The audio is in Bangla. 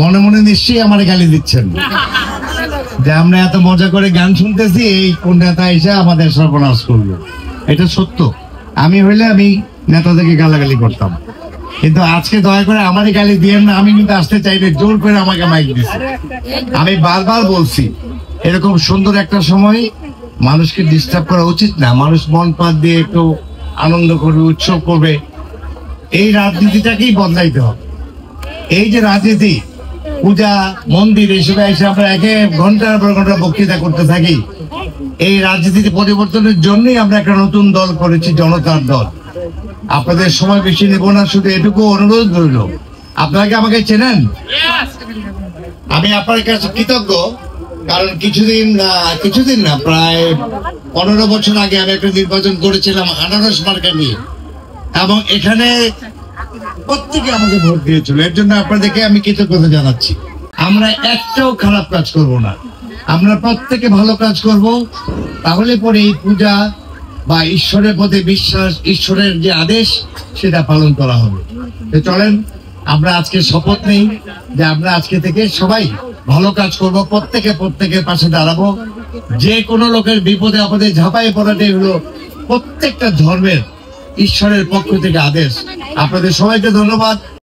মনে মনে নিশ্চয়ই আমার গালি দিচ্ছেন যে আমরা এত মজা করে গান শুনতেছি, এই কোন নেতা এসে আমাদের সর্বনাশ করলো। এটা সত্য। আমি হইলে আমি নেতাদেরকে গালাগালি করতাম, কিন্তু আজকে দয়া করে আমারই গালি দিয়েন না। আমি কিন্তু আসতে চাইলে জোর করে আমাকে মাইক দিচ্ছে। আমি বারবার বলছি, এরকম সুন্দর একটা সময় মানুষকে ডিস্টার্ব করা উচিত না। মানুষ মন প্রাণ দিয়ে একটু আনন্দ করবে, উৎসব করবে। এই রাজনীতিটাকেই বদলাইতে হবে। এই যে রাজনীতি, পূজা মন্দির এসবে এসে আমরা একে ঘন্টার পর ঘন্টা বক্তৃতা করতে থাকি, এই রাজনীতি পরিবর্তনের জন্যই আমরা একটা নতুন দল করেছি, জনতার দল। আপনাদের সময় বেশি নেব না, শুধু এটুকু অনুরোধ রইল, আপনারা কি আমাকে চেনেন? আমি আপনার কাছে কৃতজ্ঞ, কারণ কিছুদিন না প্রায় 15 বছর আগে আমি একটা নির্বাচন করেছিলাম আনারস মার্কা নিয়ে, এবং এখানে প্রত্যেকে আমাকে ভোট দিয়েছিল। এর জন্য আপনাদেরকে আমি কৃতজ্ঞতা জানাচ্ছি। আমরা একটাও খারাপ কাজ করব না, আমরা প্রত্যেকে ভালো কাজ করব। তাহলে পরে এই পূজা বা ঈশ্বরের প্রতি বিশ্বাস, ঈশ্বরের যে আদেশ, সেটা পালন করা হবে। তো চলেন আমরা আজকে শপথ নেই যে আমরা আজকে থেকে সবাই ভালো কাজ করব, প্রত্যেকের পাশে দাঁড়াবো। যে কোনো লোকের বিপদে আপদে ঝাঁপাই পড়াটাই হলো প্রত্যেকটা ধর্মের ঈশ্বরের পক্ষ থেকে আদেশ। আপনাদের সবাইকে ধন্যবাদ।